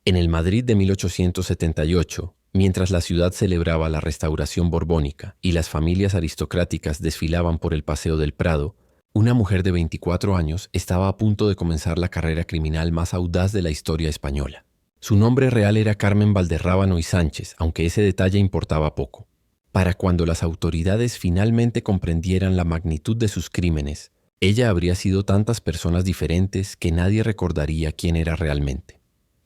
En el Madrid de 1878, mientras la ciudad celebraba la restauración borbónica y las familias aristocráticas desfilaban por el Paseo del Prado, una mujer de 24 años estaba a punto de comenzar la carrera criminal más audaz de la historia española. Su nombre real era Carmen Valderrábano y Sánchez, aunque ese detalle importaba poco. Para cuando las autoridades finalmente comprendieran la magnitud de sus crímenes, ella habría sido tantas personas diferentes que nadie recordaría quién era realmente.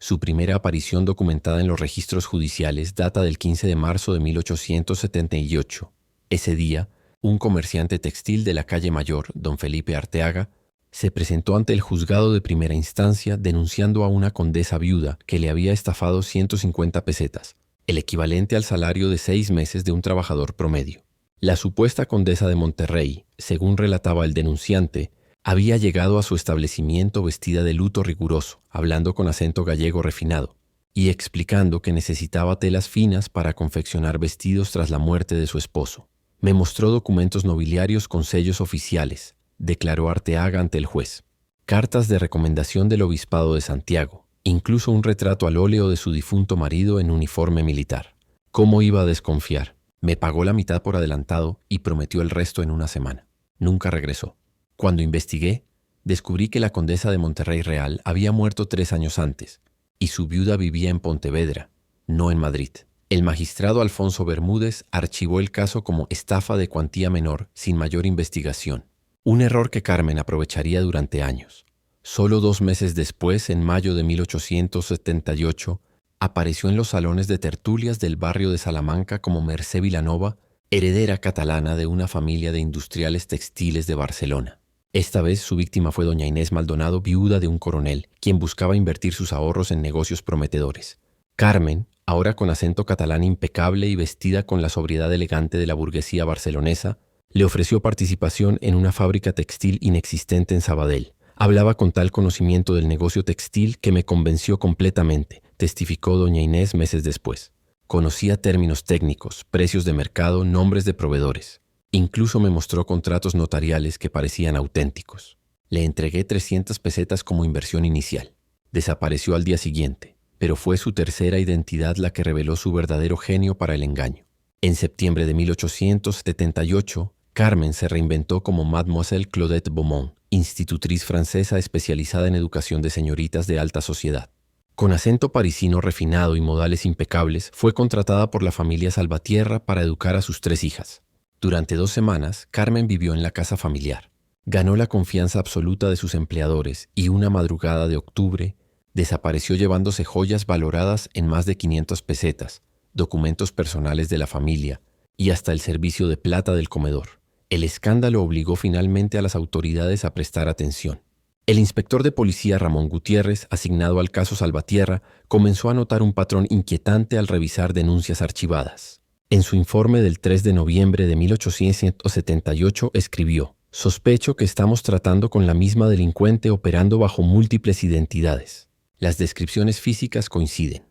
Su primera aparición documentada en los registros judiciales data del 15 de marzo de 1878. Ese día, un comerciante textil de la calle Mayor, don Felipe Arteaga, se presentó ante el juzgado de primera instancia denunciando a una condesa viuda que le había estafado 150 pesetas, el equivalente al salario de 6 meses de un trabajador promedio. La supuesta condesa de Monterrey, según relataba el denunciante, había llegado a su establecimiento vestida de luto riguroso, hablando con acento gallego refinado, y explicando que necesitaba telas finas para confeccionar vestidos tras la muerte de su esposo. Me mostró documentos nobiliarios con sellos oficiales, declaró Arteaga ante el juez. Cartas de recomendación del Obispado de Santiago, incluso un retrato al óleo de su difunto marido en uniforme militar. ¿Cómo iba a desconfiar? Me pagó la mitad por adelantado y prometió el resto en una semana. Nunca regresó. Cuando investigué, descubrí que la condesa de Monterrey Real había muerto 3 años antes y su viuda vivía en Pontevedra, no en Madrid. El magistrado Alfonso Bermúdez archivó el caso como estafa de cuantía menor sin mayor investigación, un error que Carmen aprovecharía durante años. Solo 2 meses después, en mayo de 1878, apareció en los salones de tertulias del barrio de Salamanca como Mercè Vilanova, heredera catalana de una familia de industriales textiles de Barcelona. Esta vez su víctima fue doña Inés Maldonado, viuda de un coronel, quien buscaba invertir sus ahorros en negocios prometedores. Carmen, ahora con acento catalán impecable y vestida con la sobriedad elegante de la burguesía barcelonesa, le ofreció participación en una fábrica textil inexistente en Sabadell. Hablaba con tal conocimiento del negocio textil que me convenció completamente, testificó doña Inés meses después. Conocía términos técnicos, precios de mercado, nombres de proveedores. Incluso me mostró contratos notariales que parecían auténticos. Le entregué 300 pesetas como inversión inicial. Desapareció al día siguiente, pero fue su tercera identidad la que reveló su verdadero genio para el engaño. En septiembre de 1878, Carmen se reinventó como Mademoiselle Claudette Beaumont, institutriz francesa especializada en educación de señoritas de alta sociedad. Con acento parisino refinado y modales impecables, fue contratada por la familia Salvatierra para educar a sus 3 hijas. Durante 2 semanas, Carmen vivió en la casa familiar. Ganó la confianza absoluta de sus empleadores y una madrugada de octubre desapareció llevándose joyas valoradas en más de 500 pesetas, documentos personales de la familia y hasta el servicio de plata del comedor. El escándalo obligó finalmente a las autoridades a prestar atención. El inspector de policía Ramón Gutiérrez, asignado al caso Salvatierra, comenzó a notar un patrón inquietante al revisar denuncias archivadas. En su informe del 3 de noviembre de 1878 escribió: «Sospecho que estamos tratando con la misma delincuente operando bajo múltiples identidades. Las descripciones físicas coinciden.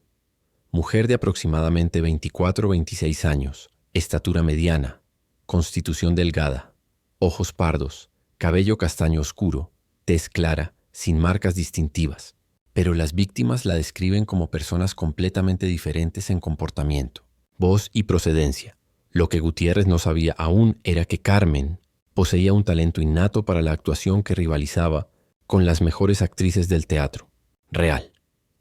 Mujer de aproximadamente 24 o 26 años, estatura mediana, constitución delgada, ojos pardos, cabello castaño oscuro, tez clara, sin marcas distintivas. Pero las víctimas la describen como personas completamente diferentes en comportamiento, voz y procedencia. Lo que Gutiérrez no sabía aún era que Carmen poseía un talento innato para la actuación que rivalizaba con las mejores actrices del teatro. Real.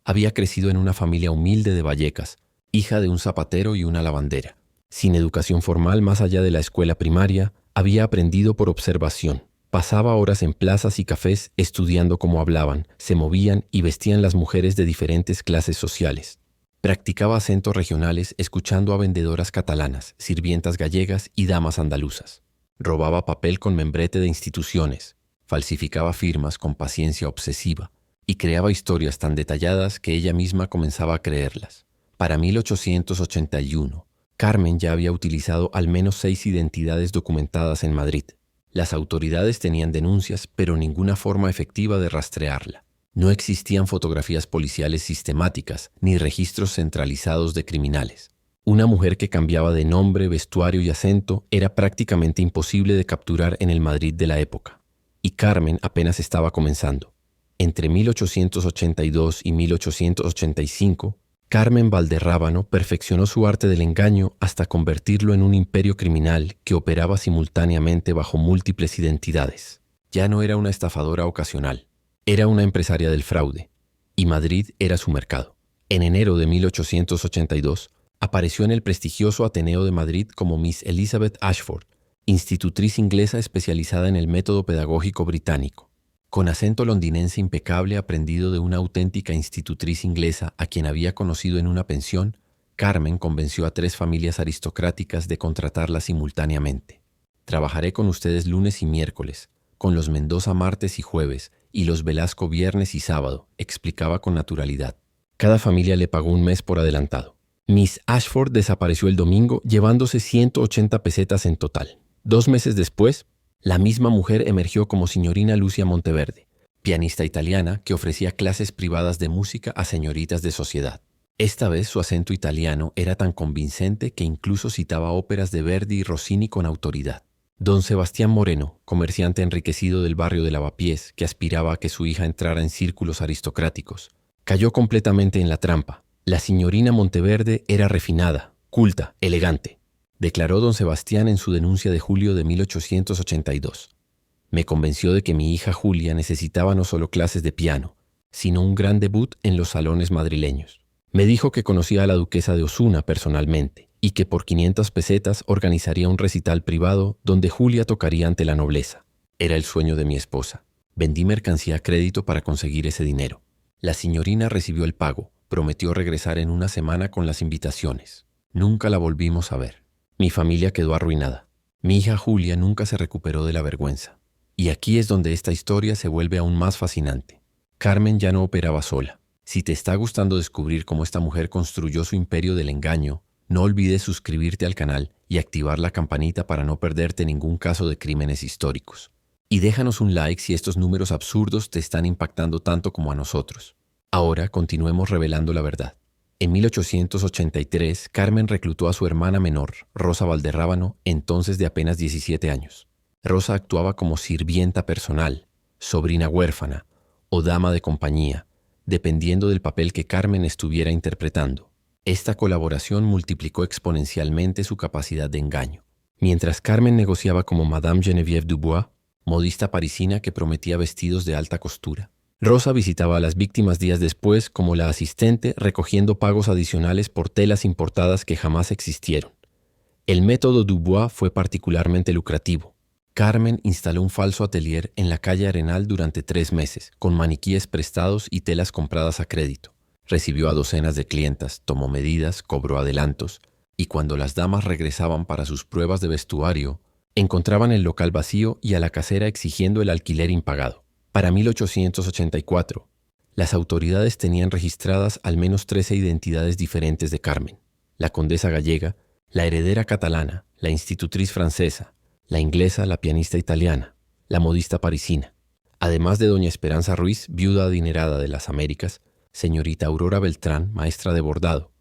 Había crecido en una familia humilde de Vallecas, hija de un zapatero y una lavandera. Sin educación formal más allá de la escuela primaria, había aprendido por observación. Pasaba horas en plazas y cafés estudiando cómo hablaban, se movían y vestían las mujeres de diferentes clases sociales. Practicaba acentos regionales escuchando a vendedoras catalanas, sirvientas gallegas y damas andaluzas. Robaba papel con membrete de instituciones, falsificaba firmas con paciencia obsesiva y creaba historias tan detalladas que ella misma comenzaba a creerlas. Para 1881, Carmen ya había utilizado al menos 6 identidades documentadas en Madrid. Las autoridades tenían denuncias, pero ninguna forma efectiva de rastrearla. No existían fotografías policiales sistemáticas ni registros centralizados de criminales. Una mujer que cambiaba de nombre, vestuario y acento era prácticamente imposible de capturar en el Madrid de la época. Y Carmen apenas estaba comenzando. Entre 1882 y 1885, Carmen Valderrábano perfeccionó su arte del engaño hasta convertirlo en un imperio criminal que operaba simultáneamente bajo múltiples identidades. Ya no era una estafadora ocasional, era una empresaria del fraude, y Madrid era su mercado. En enero de 1882, apareció en el prestigioso Ateneo de Madrid como Miss Elizabeth Ashford, institutriz inglesa especializada en el método pedagógico británico. Con acento londinense impecable aprendido de una auténtica institutriz inglesa a quien había conocido en una pensión, Carmen convenció a 3 familias aristocráticas de contratarla simultáneamente. Trabajaré con ustedes lunes y miércoles, con los Mendoza martes y jueves, y los Velasco viernes y sábado, explicaba con naturalidad. Cada familia le pagó un mes por adelantado. Miss Ashford desapareció el domingo, llevándose 180 pesetas en total. 2 meses después, la misma mujer emergió como señorina Lucia Monteverde, pianista italiana que ofrecía clases privadas de música a señoritas de sociedad. Esta vez su acento italiano era tan convincente que incluso citaba óperas de Verdi y Rossini con autoridad. Don Sebastián Moreno, comerciante enriquecido del barrio de Lavapiés, que aspiraba a que su hija entrara en círculos aristocráticos, cayó completamente en la trampa. La señorina Monteverde era refinada, culta, elegante, declaró don Sebastián en su denuncia de julio de 1882. Me convenció de que mi hija Julia necesitaba no solo clases de piano, sino un gran debut en los salones madrileños. Me dijo que conocía a la duquesa de Osuna personalmente y que por 500 pesetas organizaría un recital privado donde Julia tocaría ante la nobleza. Era el sueño de mi esposa. Vendí mercancía a crédito para conseguir ese dinero. La señorina recibió el pago, prometió regresar en una semana con las invitaciones. Nunca la volvimos a ver. Mi familia quedó arruinada. Mi hija Julia nunca se recuperó de la vergüenza. Y aquí es donde esta historia se vuelve aún más fascinante. Carmen ya no operaba sola. Si te está gustando descubrir cómo esta mujer construyó su imperio del engaño, no olvides suscribirte al canal y activar la campanita para no perderte ningún caso de crímenes históricos. Y déjanos un like si estos números absurdos te están impactando tanto como a nosotros. Ahora continuemos revelando la verdad. En 1883, Carmen reclutó a su hermana menor, Rosa Valderrábano, entonces de apenas 17 años. Rosa actuaba como sirvienta personal, sobrina huérfana o dama de compañía, dependiendo del papel que Carmen estuviera interpretando. Esta colaboración multiplicó exponencialmente su capacidad de engaño. Mientras Carmen negociaba como Madame Geneviève Dubois, modista parisina que prometía vestidos de alta costura, Rosa visitaba a las víctimas días después como la asistente recogiendo pagos adicionales por telas importadas que jamás existieron. El método Dubois fue particularmente lucrativo. Carmen instaló un falso atelier en la calle Arenal durante 3 meses, con maniquíes prestados y telas compradas a crédito. Recibió a docenas de clientas, tomó medidas, cobró adelantos, y cuando las damas regresaban para sus pruebas de vestuario, encontraban el local vacío y a la casera exigiendo el alquiler impagado. Para 1884, las autoridades tenían registradas al menos 13 identidades diferentes de Carmen: la condesa gallega, la heredera catalana, la institutriz francesa, la inglesa, la pianista italiana, la modista parisina, además de doña Esperanza Ruiz, viuda adinerada de las Américas, señorita Aurora Beltrán, maestra de bordado,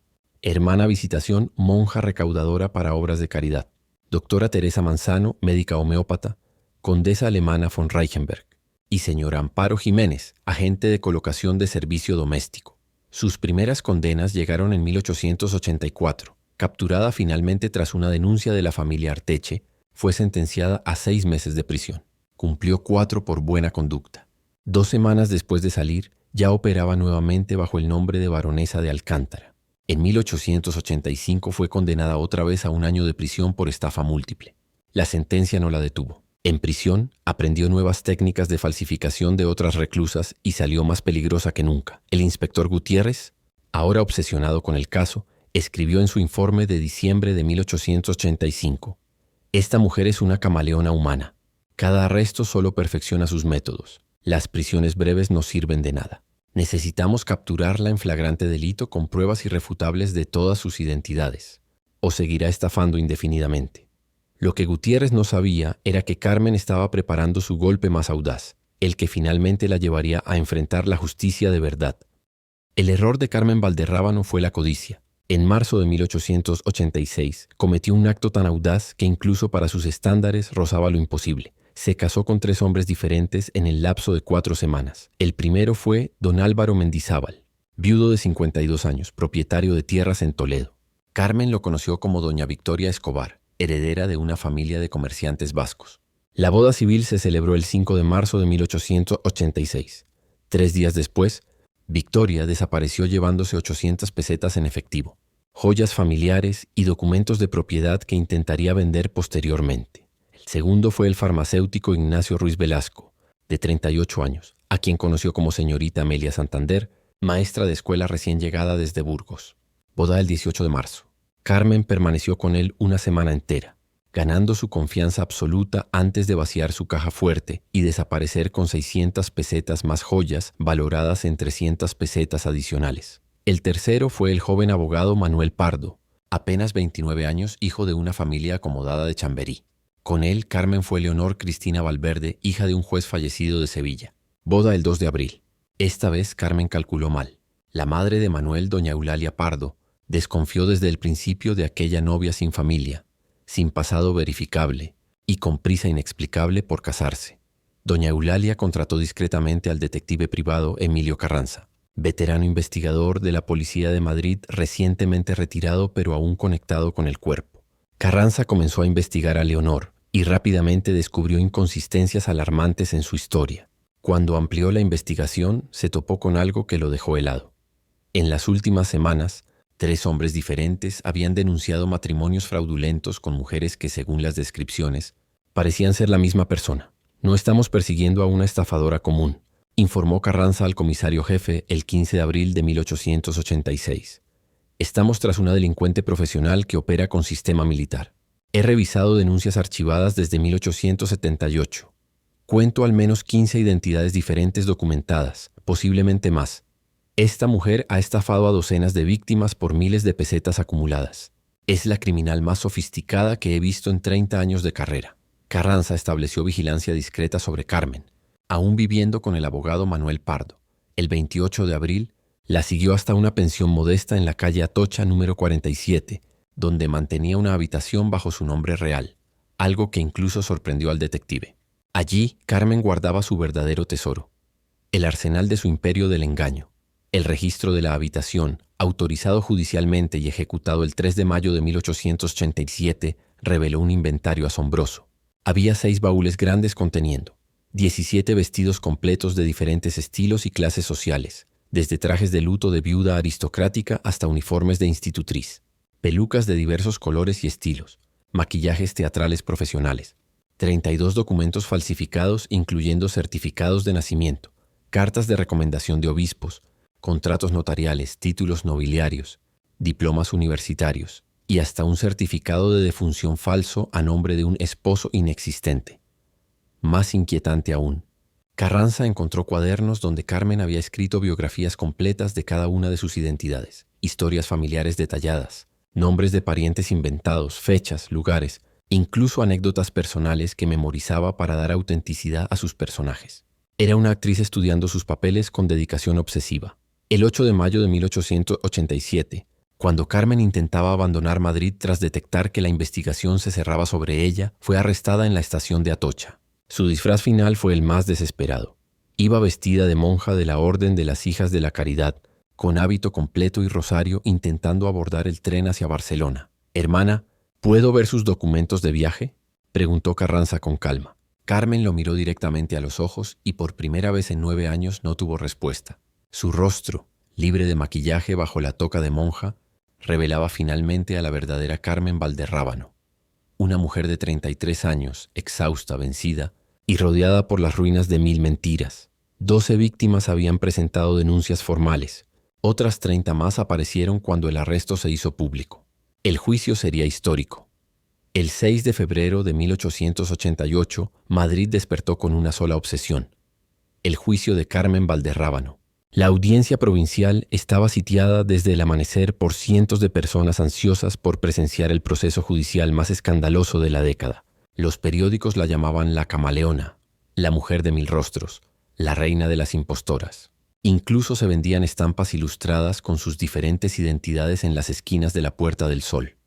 hermana Visitación, monja recaudadora para obras de caridad, doctora Teresa Manzano, médica homeópata, condesa alemana von Reichenberg, y señora Amparo Jiménez, agente de colocación de servicio doméstico. Sus primeras condenas llegaron en 1884. Capturada finalmente tras una denuncia de la familia Arteche, fue sentenciada a 6 meses de prisión. Cumplió 4 por buena conducta. 2 semanas después de salir, ya operaba nuevamente bajo el nombre de baronesa de Alcántara. En 1885 fue condenada otra vez a 1 año de prisión por estafa múltiple. La sentencia no la detuvo. En prisión, aprendió nuevas técnicas de falsificación de otras reclusas y salió más peligrosa que nunca. El inspector Gutiérrez, ahora obsesionado con el caso, escribió en su informe de diciembre de 1885: «Esta mujer es una camaleona humana. Cada arresto solo perfecciona sus métodos. Las prisiones breves no sirven de nada. Necesitamos capturarla en flagrante delito con pruebas irrefutables de todas sus identidades, o seguirá estafando indefinidamente». Lo que Gutiérrez no sabía era que Carmen estaba preparando su golpe más audaz, el que finalmente la llevaría a enfrentar la justicia de verdad. El error de Carmen Valderrábano fue la codicia. En marzo de 1886 cometió un acto tan audaz que incluso para sus estándares rozaba lo imposible. Se casó con 3 hombres diferentes en el lapso de 4 semanas. El primero fue don Álvaro Mendizábal, viudo de 52 años, propietario de tierras en Toledo. Carmen lo conoció como doña Victoria Escobar, heredera de una familia de comerciantes vascos. La boda civil se celebró el 5 de marzo de 1886. 3 días después, Victoria desapareció llevándose 800 pesetas en efectivo, joyas familiares y documentos de propiedad que intentaría vender posteriormente. El segundo fue el farmacéutico Ignacio Ruiz Velasco, de 38 años, a quien conoció como señorita Amelia Santander, maestra de escuela recién llegada desde Burgos. Boda el 18 de marzo. Carmen permaneció con él una semana entera, ganando su confianza absoluta antes de vaciar su caja fuerte y desaparecer con 600 pesetas más joyas valoradas en 300 pesetas adicionales. El tercero fue el joven abogado Manuel Pardo, apenas 29 años, hijo de una familia acomodada de Chamberí. Con él, Carmen fue Leonor Cristina Valverde, hija de un juez fallecido de Sevilla. Boda el 2 de abril. Esta vez Carmen calculó mal. La madre de Manuel, doña Eulalia Pardo, desconfió desde el principio de aquella novia sin familia, sin pasado verificable y con prisa inexplicable por casarse. Doña Eulalia contrató discretamente al detective privado Emilio Carranza, veterano investigador de la Policía de Madrid, recientemente retirado pero aún conectado con el cuerpo. Carranza comenzó a investigar a Leonor y rápidamente descubrió inconsistencias alarmantes en su historia. Cuando amplió la investigación, se topó con algo que lo dejó helado. En las últimas semanas, 3 hombres diferentes habían denunciado matrimonios fraudulentos con mujeres que, según las descripciones, parecían ser la misma persona. No estamos persiguiendo a una estafadora común, informó Carranza al comisario jefe el 15 de abril de 1886. Estamos tras una delincuente profesional que opera con sistema militar. He revisado denuncias archivadas desde 1878. Cuento al menos 15 identidades diferentes documentadas, posiblemente más. Esta mujer ha estafado a docenas de víctimas por miles de pesetas acumuladas. Es la criminal más sofisticada que he visto en 30 años de carrera. Carranza estableció vigilancia discreta sobre Carmen, aún viviendo con el abogado Manuel Pardo. El 28 de abril, la siguió hasta una pensión modesta en la calle Atocha número 47, donde mantenía una habitación bajo su nombre real, algo que incluso sorprendió al detective. Allí, Carmen guardaba su verdadero tesoro, el arsenal de su imperio del engaño. El registro de la habitación, autorizado judicialmente y ejecutado el 3 de mayo de 1887, reveló un inventario asombroso. Había 6 baúles grandes conteniendo 17 vestidos completos de diferentes estilos y clases sociales, desde trajes de luto de viuda aristocrática hasta uniformes de institutriz, pelucas de diversos colores y estilos, maquillajes teatrales profesionales, 32 documentos falsificados incluyendo certificados de nacimiento, cartas de recomendación de obispos, contratos notariales, títulos nobiliarios, diplomas universitarios y hasta un certificado de defunción falso a nombre de un esposo inexistente. Más inquietante aún, Carranza encontró cuadernos donde Carmen había escrito biografías completas de cada una de sus identidades, historias familiares detalladas, nombres de parientes inventados, fechas, lugares, incluso anécdotas personales que memorizaba para dar autenticidad a sus personajes. Era una actriz estudiando sus papeles con dedicación obsesiva. El 8 de mayo de 1887, cuando Carmen intentaba abandonar Madrid tras detectar que la investigación se cerraba sobre ella, fue arrestada en la estación de Atocha. Su disfraz final fue el más desesperado. Iba vestida de monja de la Orden de las Hijas de la Caridad, con hábito completo y rosario, intentando abordar el tren hacia Barcelona. «Hermana, ¿puedo ver sus documentos de viaje?», preguntó Carranza con calma. Carmen lo miró directamente a los ojos y por primera vez en 9 años no tuvo respuesta. Su rostro, libre de maquillaje bajo la toca de monja, revelaba finalmente a la verdadera Carmen Valderrábano. Una mujer de 33 años, exhausta, vencida, y rodeada por las ruinas de 1000 mentiras. 12 víctimas habían presentado denuncias formales. Otras 30 más aparecieron cuando el arresto se hizo público. El juicio sería histórico. El 6 de febrero de 1888, Madrid despertó con una sola obsesión: el juicio de Carmen Valderrábano. La audiencia provincial estaba sitiada desde el amanecer por cientos de personas ansiosas por presenciar el proceso judicial más escandaloso de la década. Los periódicos la llamaban la camaleona, la mujer de 1000 rostros, la reina de las impostoras. Incluso se vendían estampas ilustradas con sus diferentes identidades en las esquinas de la Puerta del Sol.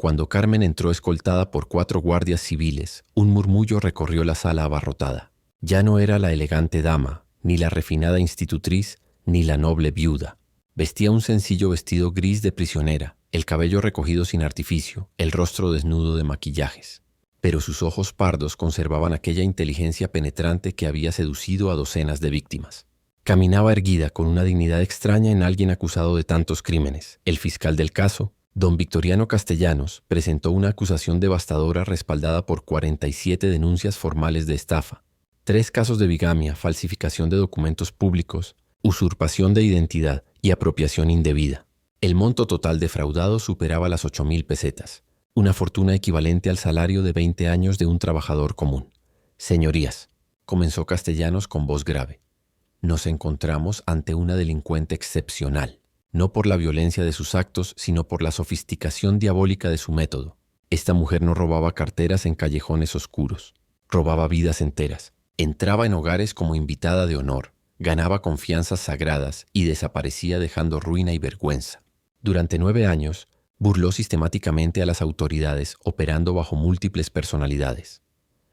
Cuando Carmen entró escoltada por 4 guardias civiles, un murmullo recorrió la sala abarrotada. Ya no era la elegante dama, ni la refinada institutriz, ni la noble viuda. Vestía un sencillo vestido gris de prisionera, el cabello recogido sin artificio, el rostro desnudo de maquillajes. Pero sus ojos pardos conservaban aquella inteligencia penetrante que había seducido a docenas de víctimas. Caminaba erguida con una dignidad extraña en alguien acusado de tantos crímenes. El fiscal del caso, don Victoriano Castellanos, presentó una acusación devastadora respaldada por 47 denuncias formales de estafa, 3 casos de bigamia, falsificación de documentos públicos, usurpación de identidad y apropiación indebida. El monto total defraudado superaba las 8.000 pesetas, una fortuna equivalente al salario de 20 años de un trabajador común. Señorías, comenzó Castellanos con voz grave, nos encontramos ante una delincuente excepcional. No por la violencia de sus actos, sino por la sofisticación diabólica de su método. Esta mujer no robaba carteras en callejones oscuros, robaba vidas enteras, entraba en hogares como invitada de honor, ganaba confianzas sagradas y desaparecía dejando ruina y vergüenza. Durante 9 años, burló sistemáticamente a las autoridades, operando bajo múltiples personalidades.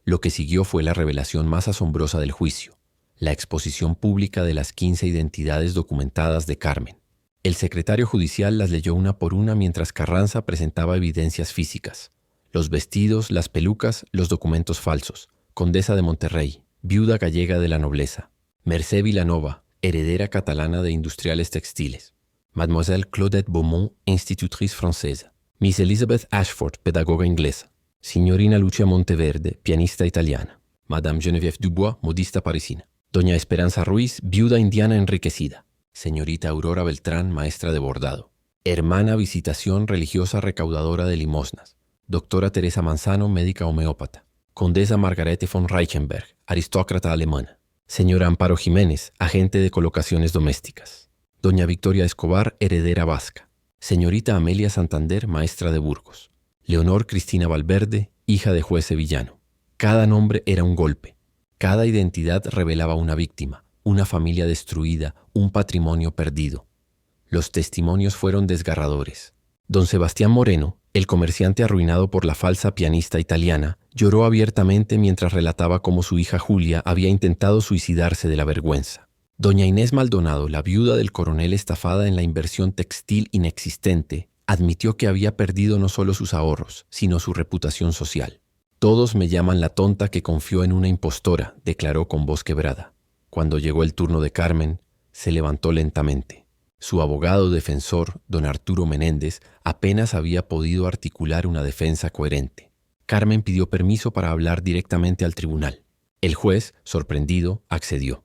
Lo que siguió fue la revelación más asombrosa del juicio, la exposición pública de las 15 identidades documentadas de Carmen. El secretario judicial las leyó una por una mientras Carranza presentaba evidencias físicas. Los vestidos, las pelucas, los documentos falsos. Condesa de Monterrey, viuda gallega de la nobleza. Mercé Vilanova, heredera catalana de industriales textiles. Mademoiselle Claudette Beaumont, institutrice francesa. Miss Elizabeth Ashford, pedagoga inglesa. Signorina Lucia Monteverde, pianista italiana. Madame Geneviève Dubois, modista parisina. Doña Esperanza Ruiz, viuda indiana enriquecida. Señorita Aurora Beltrán, maestra de bordado. Hermana Visitación, religiosa recaudadora de limosnas. Doctora Teresa Manzano, médica homeópata. Condesa Margarete von Reichenberg, aristócrata alemana. Señora Amparo Jiménez, agente de colocaciones domésticas. Doña Victoria Escobar, heredera vasca. Señorita Amelia Santander, maestra de Burgos. Leonor Cristina Valverde, hija de juez sevillano. Cada nombre era un golpe. Cada identidad revelaba una víctima, una familia destruida, un patrimonio perdido. Los testimonios fueron desgarradores. Don Sebastián Moreno, el comerciante arruinado por la falsa pianista italiana, lloró abiertamente mientras relataba cómo su hija Julia había intentado suicidarse de la vergüenza. Doña Inés Maldonado, la viuda del coronel estafada en la inversión textil inexistente, admitió que había perdido no solo sus ahorros, sino su reputación social. Todos me llaman la tonta que confió en una impostora, declaró con voz quebrada. Cuando llegó el turno de Carmen, se levantó lentamente. Su abogado defensor, don Arturo Menéndez, apenas había podido articular una defensa coherente. Carmen pidió permiso para hablar directamente al tribunal. El juez, sorprendido, accedió.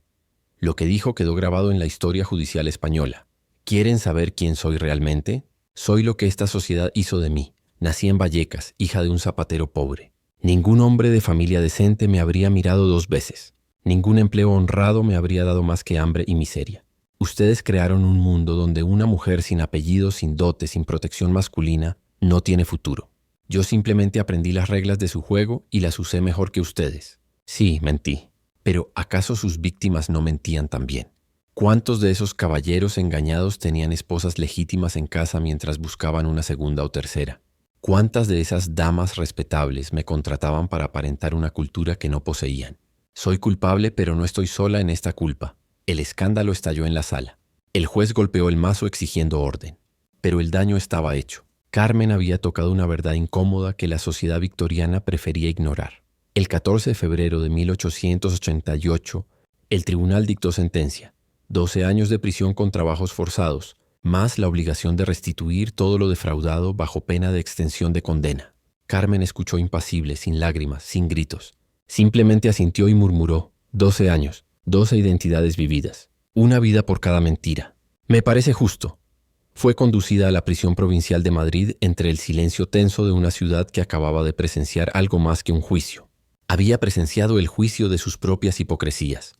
Lo que dijo quedó grabado en la historia judicial española. ¿Quieren saber quién soy realmente? Soy lo que esta sociedad hizo de mí. Nací en Vallecas, hija de un zapatero pobre. Ningún hombre de familia decente me habría mirado 2 veces. Ningún empleo honrado me habría dado más que hambre y miseria. Ustedes crearon un mundo donde una mujer sin apellido, sin dote, sin protección masculina, no tiene futuro. Yo simplemente aprendí las reglas de su juego y las usé mejor que ustedes. Sí, mentí. Pero ¿acaso sus víctimas no mentían también? ¿Cuántos de esos caballeros engañados tenían esposas legítimas en casa mientras buscaban una segunda o tercera? ¿Cuántas de esas damas respetables me contrataban para aparentar una cultura que no poseían? Soy culpable, pero no estoy sola en esta culpa. El escándalo estalló en la sala. El juez golpeó el mazo exigiendo orden. Pero el daño estaba hecho. Carmen había tocado una verdad incómoda que la sociedad victoriana prefería ignorar. El 14 de febrero de 1888, el tribunal dictó sentencia. 12 años de prisión con trabajos forzados, más la obligación de restituir todo lo defraudado bajo pena de extensión de condena. Carmen escuchó impasible, sin lágrimas, sin gritos. Simplemente asintió y murmuró, 12 años, 12 identidades vividas, una vida por cada mentira. Me parece justo. Fue conducida a la prisión provincial de Madrid entre el silencio tenso de una ciudad que acababa de presenciar algo más que un juicio. Había presenciado el juicio de sus propias hipocresías.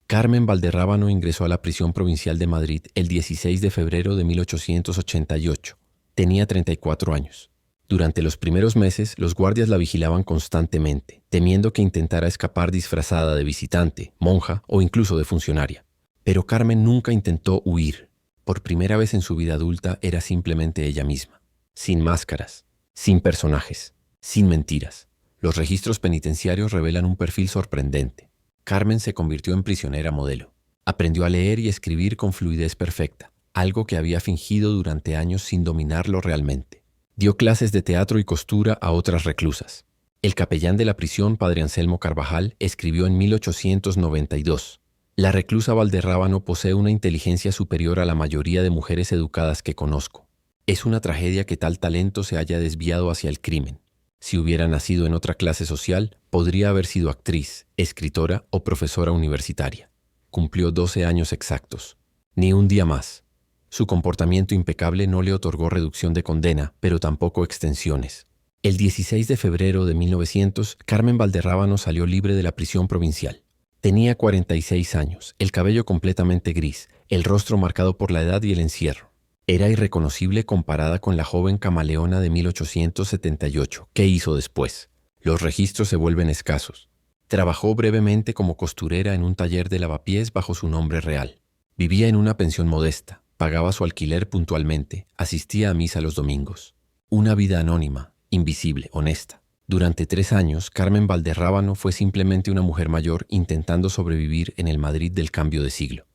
Carmen Valderrábano ingresó a la prisión provincial de Madrid el 16 de febrero de 1888. Tenía 34 años. Durante los primeros meses, los guardias la vigilaban constantemente, temiendo que intentara escapar disfrazada de visitante, monja o incluso de funcionaria. Pero Carmen nunca intentó huir. Por primera vez en su vida adulta era simplemente ella misma, sin máscaras. sin personajes, sin mentiras. Los registros penitenciarios revelan un perfil sorprendente. Carmen se convirtió en prisionera modelo. Aprendió a leer y escribir con fluidez perfecta, algo que había fingido durante años sin dominarlo realmente. Dio clases de teatro y costura a otras reclusas. El capellán de la prisión, padre Anselmo Carvajal, escribió en 1892: «La reclusa Valderrábano posee una inteligencia superior a la mayoría de mujeres educadas que conozco. Es una tragedia que tal talento se haya desviado hacia el crimen. Si hubiera nacido en otra clase social, podría haber sido actriz, escritora o profesora universitaria». Cumplió 12 años exactos. Ni un día más. Su comportamiento impecable no le otorgó reducción de condena, pero tampoco extensiones. El 16 de febrero de 1900, Carmen Valderrábano salió libre de la prisión provincial. Tenía 46 años, el cabello completamente gris, el rostro marcado por la edad y el encierro. Era irreconocible comparada con la joven camaleona de 1878. ¿Qué hizo después? Los registros se vuelven escasos. Trabajó brevemente como costurera en un taller de lavapiés bajo su nombre real. Vivía en una pensión modesta, pagaba su alquiler puntualmente, asistía a misa los domingos. Una vida anónima, invisible, honesta. Durante 3 años, Carmen Valderrábano fue simplemente una mujer mayor intentando sobrevivir en el Madrid del cambio de siglo.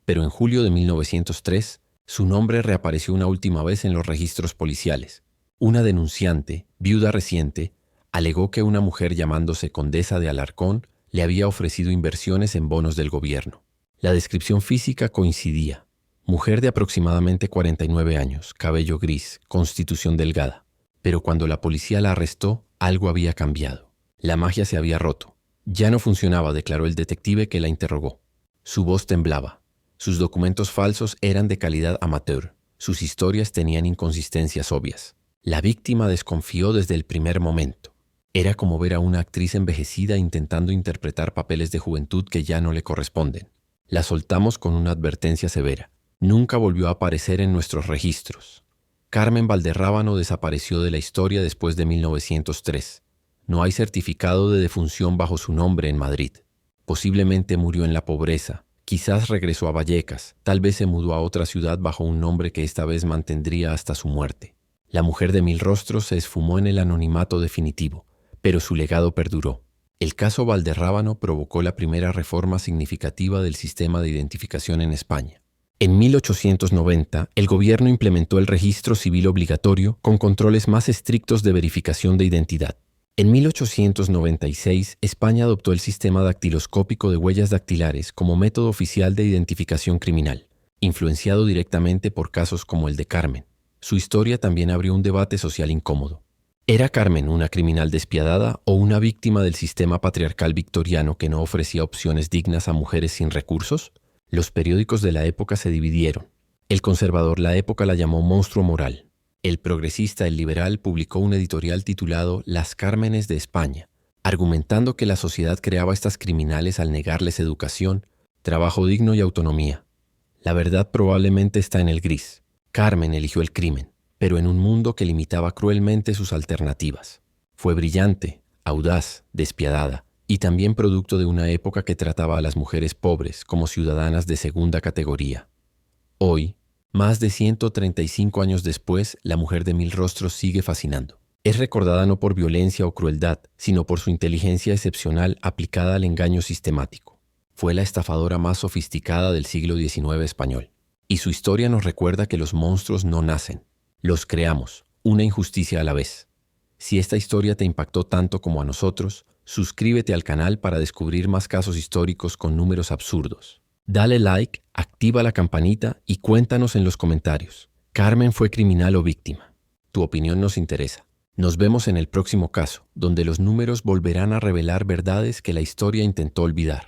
Pero en julio de 1903, su nombre reapareció una última vez en los registros policiales. Una denunciante, viuda reciente, alegó que una mujer llamándose Condesa de Alarcón le había ofrecido inversiones en bonos del gobierno. La descripción física coincidía. Mujer de aproximadamente 49 años, cabello gris, constitución delgada. Pero cuando la policía la arrestó, algo había cambiado. La magia se había roto. Ya no funcionaba, declaró el detective que la interrogó. Su voz temblaba. Sus documentos falsos eran de calidad amateur. Sus historias tenían inconsistencias obvias. La víctima desconfió desde el primer momento. Era como ver a una actriz envejecida intentando interpretar papeles de juventud que ya no le corresponden. La soltamos con una advertencia severa. Nunca volvió a aparecer en nuestros registros. Carmen Valderrábano desapareció de la historia después de 1903. No hay certificado de defunción bajo su nombre en Madrid. Posiblemente murió en la pobreza. Quizás regresó a Vallecas. Tal vez se mudó a otra ciudad bajo un nombre que esta vez mantendría hasta su muerte. La mujer de 1000 rostros se esfumó en el anonimato definitivo, pero su legado perduró. El caso Valderrábano provocó la primera reforma significativa del sistema de identificación en España. En 1890, el gobierno implementó el registro civil obligatorio con controles más estrictos de verificación de identidad. En 1896, España adoptó el sistema dactiloscópico de huellas dactilares como método oficial de identificación criminal, influenciado directamente por casos como el de Carmen. Su historia también abrió un debate social incómodo. ¿Era Carmen una criminal despiadada o una víctima del sistema patriarcal victoriano que no ofrecía opciones dignas a mujeres sin recursos? Los periódicos de la época se dividieron. El conservador La Época la llamó monstruo moral. El progresista El Liberal publicó un editorial titulado Las Cármenes de España, argumentando que la sociedad creaba estas criminales al negarles educación, trabajo digno y autonomía. La verdad probablemente está en el gris. Carmen eligió el crimen, pero en un mundo que limitaba cruelmente sus alternativas. Fue brillante, audaz, despiadada, y también producto de una época que trataba a las mujeres pobres como ciudadanas de segunda categoría. Hoy, más de 135 años después, la mujer de 1000 rostros sigue fascinando. Es recordada no por violencia o crueldad, sino por su inteligencia excepcional aplicada al engaño sistemático. Fue la estafadora más sofisticada del siglo XIX español. Y su historia nos recuerda que los monstruos no nacen, los creamos, una injusticia a la vez. Si esta historia te impactó tanto como a nosotros, suscríbete al canal para descubrir más casos históricos con números absurdos. Dale like, activa la campanita y cuéntanos en los comentarios. ¿Carmen fue criminal o víctima? Tu opinión nos interesa. Nos vemos en el próximo caso, donde los números volverán a revelar verdades que la historia intentó olvidar.